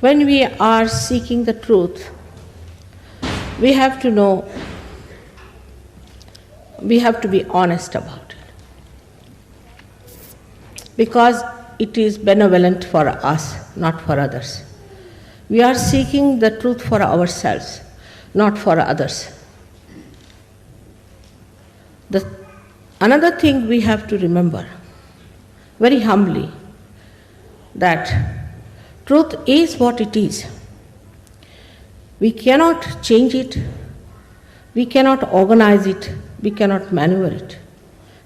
When we are seeking the truth, we have to know, we have to be honest about it. Because it is benevolent for us, not for others. We are seeking the truth for ourselves, not for others. Another thing we have to remember, very humbly, that truth is what it is. We cannot change it, we cannot organize it, we cannot maneuver it.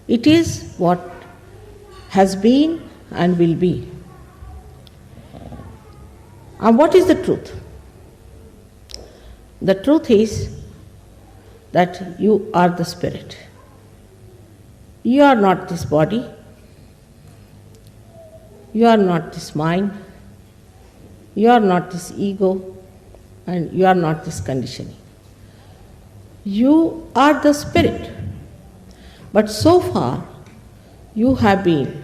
It is what has been and will be. And what is the truth? The truth is that you are the spirit. You are not this body. You are not this mind. You are not this ego. And you are not this conditioning. You are the spirit. But so far, you have been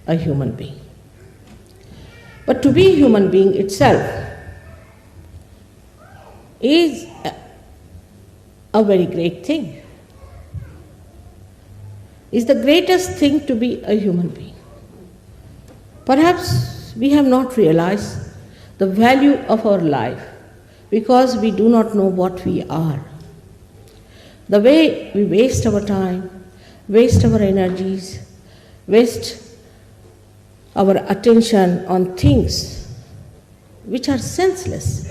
a human being. But to be a human being itself is a very great thing. It's the greatest thing to be a human being. Perhaps we have not realized the value of our life because we do not know what we are. The way we waste our time, waste our energies, waste our attention on things which are senseless,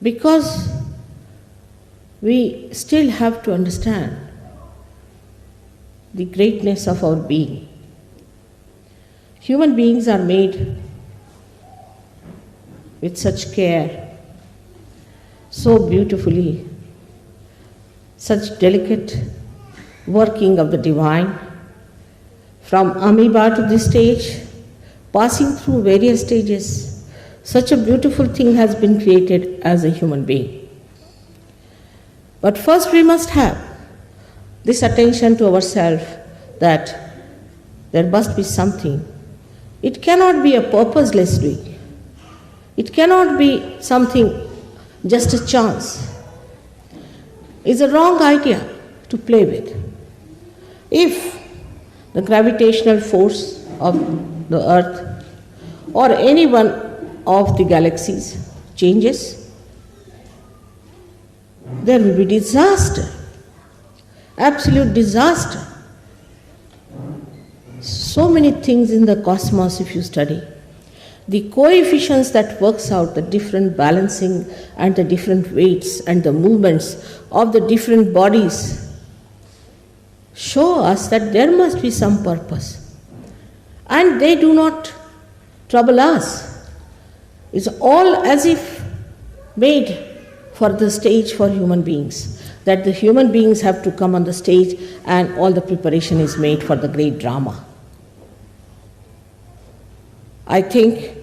because we still have to understand the greatness of our being. Human beings are made with such care, so beautifully, such delicate working of the divine, from amoeba to this stage, passing through various stages. Such a beautiful thing has been created as a human being. But first we must have this attention to ourselves that there must be something. It cannot be a purposeless doing. It cannot be something just a chance. It's a wrong idea to play with. If the gravitational force of the earth or any one of the galaxies changes, there will be disaster, absolute disaster. So many things in the cosmos if you study. The coefficients that works out the different balancing and the different weights and the movements of the different bodies show us that there must be some purpose. And they do not trouble us. It's all as if made for the stage for human beings, that the human beings have to come on the stage and all the preparation is made for the great drama. I think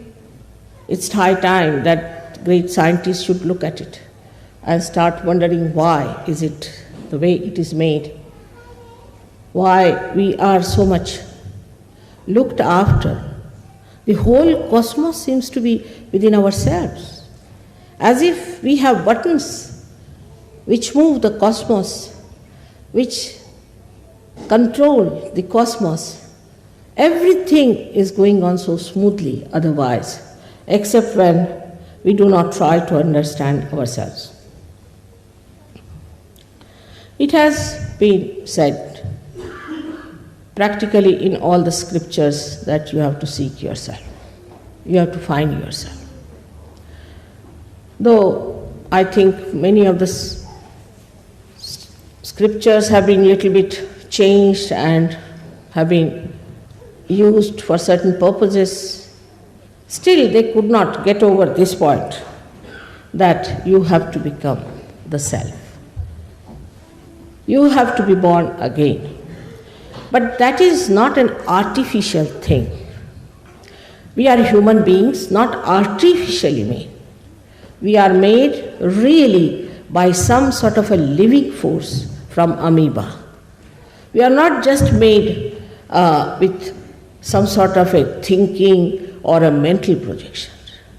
it's high time that great scientists should look at it and start wondering why is it the way it is made, why we are so much looked after. The whole cosmos seems to be within ourselves, as if we have buttons which move the cosmos, which control the cosmos. Everything is going on so smoothly otherwise, except when we do not try to understand ourselves. It has been said practically in all the scriptures that you have to seek yourself. You have to find yourself. Though I think many of the scriptures have been a little bit changed and have been used for certain purposes, still they could not get over this point that you have to become the self. You have to be born again. But that is not an artificial thing. We are human beings, not artificially made. We are made really by some sort of a living force from amoeba. We are not just made with some sort of a thinking or a mental projection.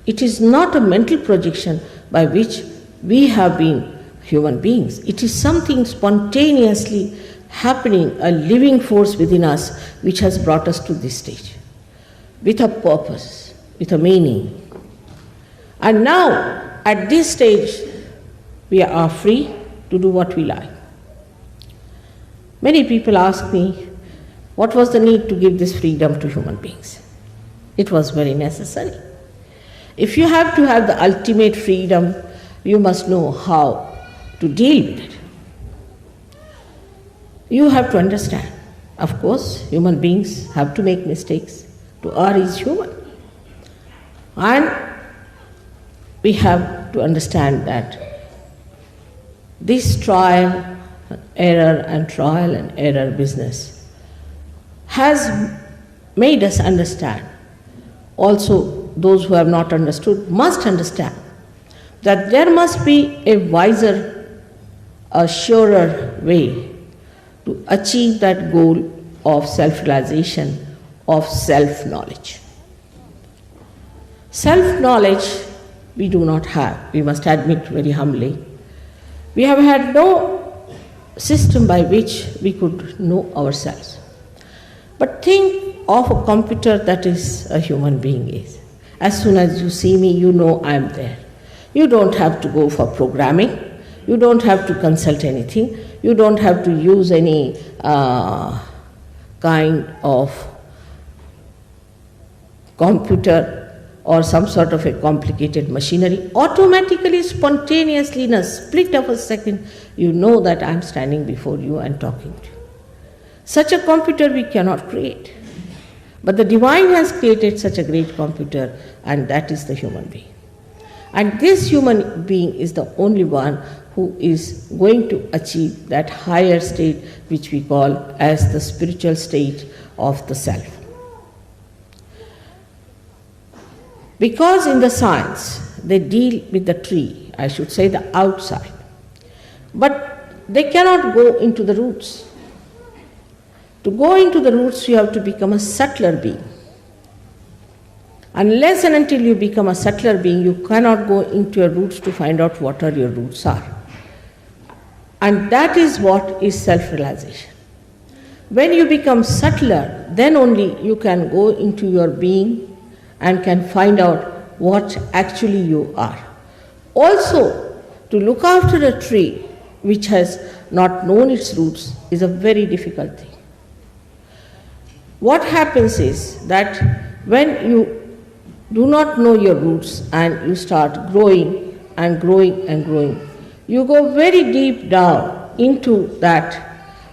It is not a mental projection by which we have been human beings. It is something spontaneously happening, a living force within us which has brought us to this stage, with a purpose, with a meaning. And now, at this stage, we are free to do what we like. Many people ask me, what was the need to give this freedom to human beings? It was very necessary. If you have to have the ultimate freedom, you must know how to deal with it. You have to understand. Of course, human beings have to make mistakes. To err is human. And we have to understand that this trial and error business has made us understand. Also, those who have not understood must understand that there must be a wiser, a surer way to achieve that goal of self-realization, of self-knowledge. Self-knowledge we do not have, we must admit very humbly. We have had no system by which we could know ourselves. But think of a computer that is a human being is. As soon as you see me, you know I am there. You don't have to go for programming. You don't have to consult anything. You don't have to use any kind of computer or some sort of a complicated machinery. Automatically, spontaneously, in a split of a second, you know that I am standing before you and talking to you. Such a computer we cannot create. But the divine has created such a great computer, and that is the human being. And this human being is the only one who is going to achieve that higher state which we call as the spiritual state of the self. Because in the science they deal with the tree, I should say the outside, but they cannot go into the roots. To go into the roots, you have to become a subtler being. Unless and until you become a subtler being, you cannot go into your roots to find out what your roots are. And that is what is self-realization. When you become subtler, then only you can go into your being and can find out what actually you are. Also, to look after a tree which has not known its roots is a very difficult thing. What happens is that when you do not know your roots and you start growing and growing and growing, you go very deep down into that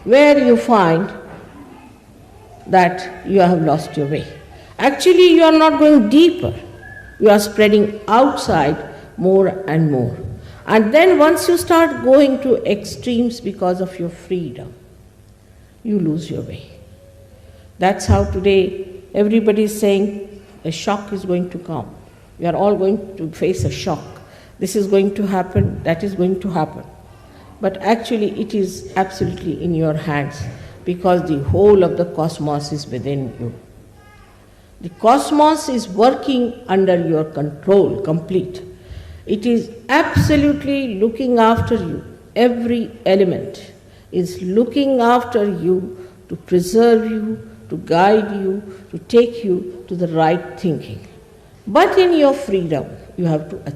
where you find that you have lost your way. Actually, you are not going deeper. You are spreading outside more and more. And then once you start going to extremes because of your freedom, you lose your way. That's how today everybody is saying a shock is going to come. We are all going to face a shock. This is going to happen, that is going to happen. But actually it is absolutely in your hands because the whole of the cosmos is within you. The cosmos is working under your control, complete. It is absolutely looking after you. Every element is looking after you to preserve you, to guide you, to take you to the right thinking. But in your freedom, you have to achieve.